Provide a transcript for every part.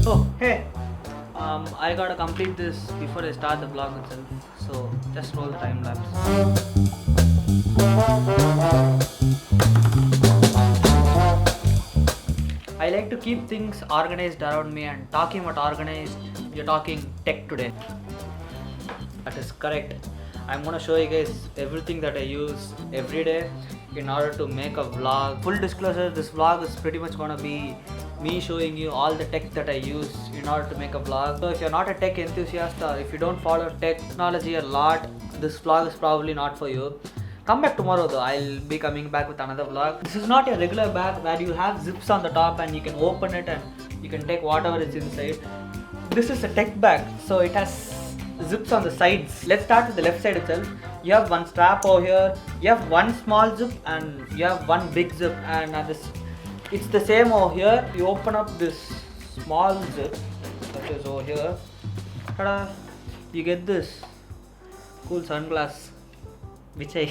Oh, hey. I gotta complete this before I start the vlog itself. So just roll the time lapse. I like to keep things organized around me, and talking about organized, we're talking tech today. That is correct. I'm gonna show you guys everything that I use every day in order to make a vlog. Full disclosure, this vlog is pretty much gonna be me showing you all the tech that I use in order to make a vlog. So if you're not a tech enthusiast or if you don't follow technology a lot, this vlog is probably not for you. Come back tomorrow though, I'll be coming back with another vlog. This is not a regular bag where you have zips on the top and you can open it and you can take whatever is inside. This is a tech bag, so it has zips on the sides. Let's start with the left side itself. You have one strap over here, you have one small zip and you have one big zip, and it's the same over here. You open up this small zip that is over here. Ta-da! You get this cool sunglass, which I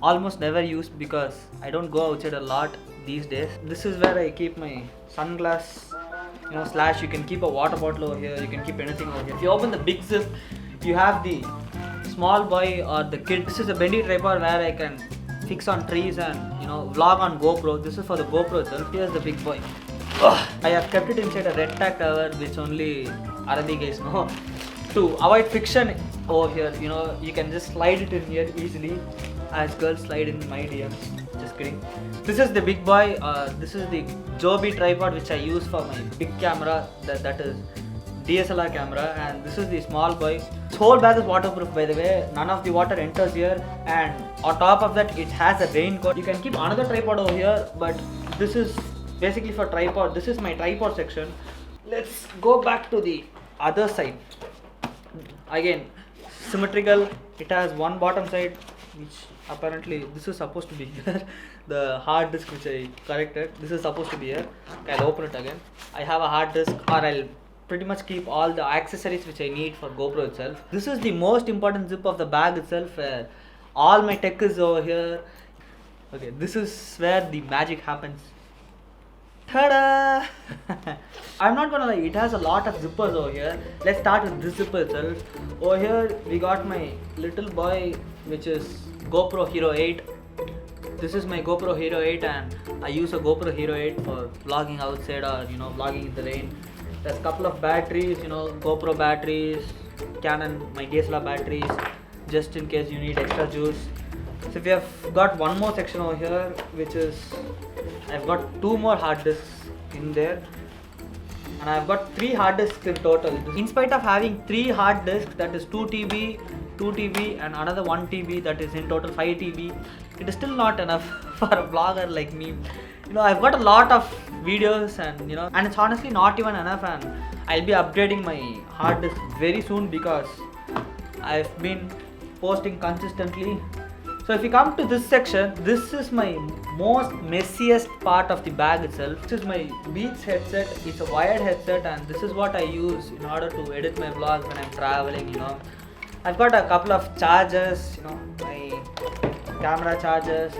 almost never use because I don't go outside a lot these days. This is where I keep my sunglass, slash you can keep a water bottle over here, you can keep anything over here. If you open the big zip, you have the small boy or the kid. This is a bendy tripod where I can fix on trees and vlog on GoPro. This is for the GoPro itself. Here's the big boy. I have kept it inside a red tag cover, which only Arabi guys know. To avoid friction over here, you can just slide it in here easily, as girls slide in my DMs. Just kidding. This is the big boy. This is the Joby tripod which I use for my big camera. That is DSLR camera, and this is the small boy. This whole bag is waterproof, by the way. None of the water enters here, and on top of that, it has a raincoat. You can keep another tripod over here, but this is basically for tripod. This is my tripod section. Let's go back to the other side. Again, symmetrical. It has one bottom side, which apparently this is supposed to be here. The hard disk which I corrected, this is supposed to be here. Okay, I'll open it again. I have a hard disk, or I'll pretty much keep all the accessories which I need for GoPro itself. This is the most important zip of the bag itself, where all my tech is over here. Okay, this is where the magic happens. Ta-da! I'm not gonna lie, it has a lot of zippers over here. Let's start with this zipper itself. Over here we got my little boy, which is GoPro Hero 8. This is my GoPro Hero 8, and I use a GoPro Hero 8 for vlogging outside or vlogging in the rain. There's a couple of batteries, GoPro batteries, Canon, my DSLR batteries, just in case you need extra juice. So we have got one more section over here, which is I've got two more hard disks in there, and I've got 3 hard disks in total. In spite of having 3 hard disks, that is 2 TB, 2 TB and another 1 TB, that is in total 5 TB, it is still not enough for a vlogger like me. I've got a lot of videos and it's honestly not even enough, and I'll be upgrading my hard disk very soon because I've been posting consistently. So if you come to this section, this is my most messiest part of the bag itself. This is my Beats headset. It's a wired headset, and this is what I use in order to edit my vlogs when I'm traveling. I've got a couple of chargers, my camera chargers.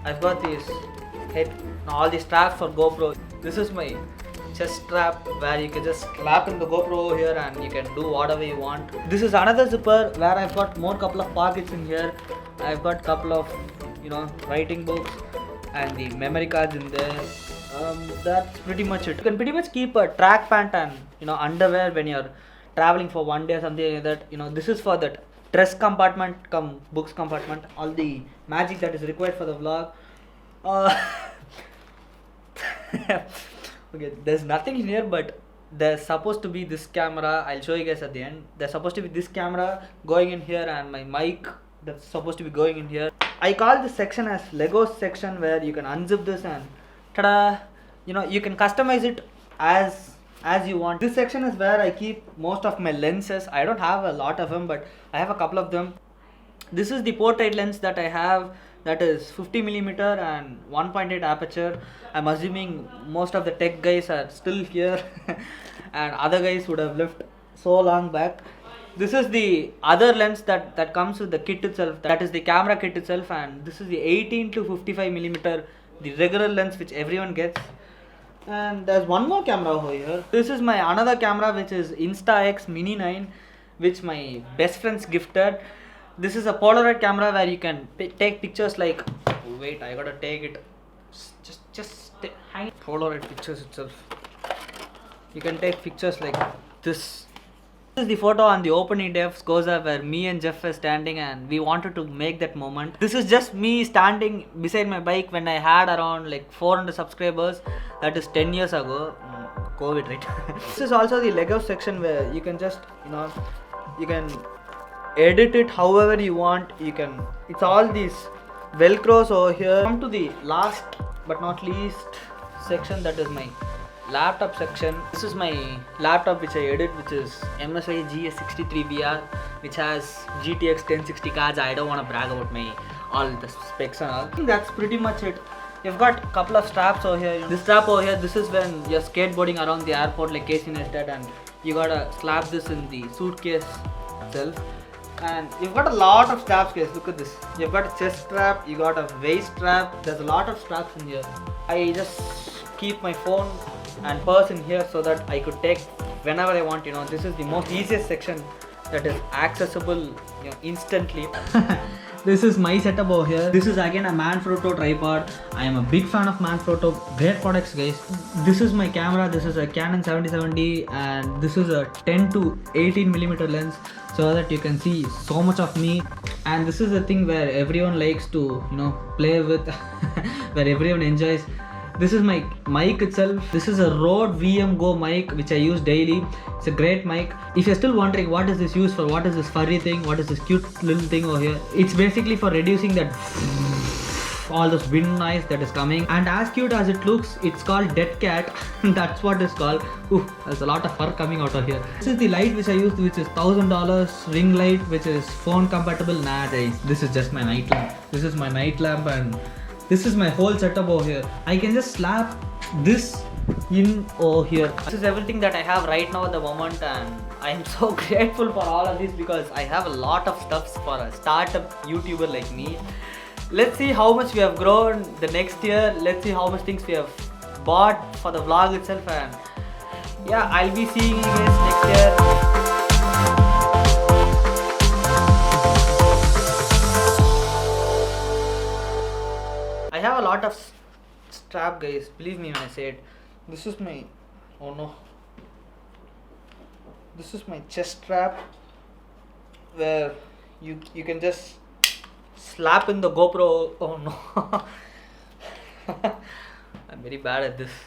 I've got these all the straps for GoPro. This is my chest strap where you can just clap in the GoPro over here and you can do whatever you want. This is another zipper where I've got more couple of pockets in here. I've got couple of writing books and the memory cards in there. That's pretty much it. You can pretty much keep a track pant and underwear when you're traveling for one day or something like that. This is for that dress compartment come books compartment, all the magic that is required for the vlog. Okay, there's nothing in here, but there's supposed to be this camera. I'll show you guys at the end. There's supposed to be this camera going in here, and my mic that's supposed to be going in here. I call this section as Lego section, where you can unzip this and ta-da! You can customize it as you want. This section is where I keep most of my lenses. I don't have a lot of them, but I have a couple of them. This is the portrait lens that I have, that is 50mm and 1.8 aperture. I'm assuming most of the tech guys are still here and other guys would have left so long back. This is the other lens that comes with the kit itself, that is the camera kit itself, and this is the 18 to 55mm the regular lens which everyone gets. And there's one more camera over here. This is my another camera, which is Insta-X Mini 9, which my best friends gifted. This is a Polaroid camera where you can take pictures like, wait, I gotta take it, just hang Polaroid pictures itself. You can take pictures like this. This is the photo on the opening day of SCOSA where me and Jeff were standing and we wanted to make that moment. This is just me standing beside my bike when I had around like 400 subscribers. That is 10 years ago. COVID, right? This is also the Lego section where you can just, you can edit it however you want. It's all these velcros over here. Come to the last but not least section, that is my laptop section. This is my laptop which I edit, which is MSI GS63VR, which has GTX 1060 cards. I don't want to brag about all the specs and all. I think that's pretty much it. You've got a couple of straps over here. This strap over here, this is when you're skateboarding around the airport like Casey Neistat, and you gotta slap this in the suitcase itself. And you've got a lot of straps, guys. Look at this. You've got a chest strap, you got a waist strap. There's a lot of straps in here. I just keep my phone and purse in here so that I could take whenever I want. This is the most easiest section that is accessible instantly. This is my setup over here. This is again a Manfrotto tripod. I am a big fan of Manfrotto. Great products, guys. This is my camera. This is a Canon 7070 and this is a 10 to 18 millimeter lens so that you can see so much of me. And this is the thing where everyone likes to play with, where everyone enjoys. This is my mic itself. This is a Rode VM Go mic which I use daily. It's a great mic. If you're still wondering what is this used for, what is this furry thing, what is this cute little thing over here, it's basically for reducing that all this wind noise that is coming. And as cute as it looks, it's called Dead Cat. That's what it's called. Ooh, there's a lot of fur coming out of here. This is the light which I used, which is $1,000 ring light, which is phone compatible. Nah guys, this is just my night lamp. This is my night lamp and this is my whole setup over here. I can just slap this in over here. This is everything that I have right now at the moment, and I am so grateful for all of this because I have a lot of stuff for a startup YouTuber like me. Let's see how much we have grown the next year. Let's see how much things we have bought for the vlog itself, and yeah, I'll be seeing you guys next year. I have a lot of strap, guys, believe me when I say it. This is my, oh no, this is my chest strap where you can just slap in the GoPro. Oh no. I'm very bad at this.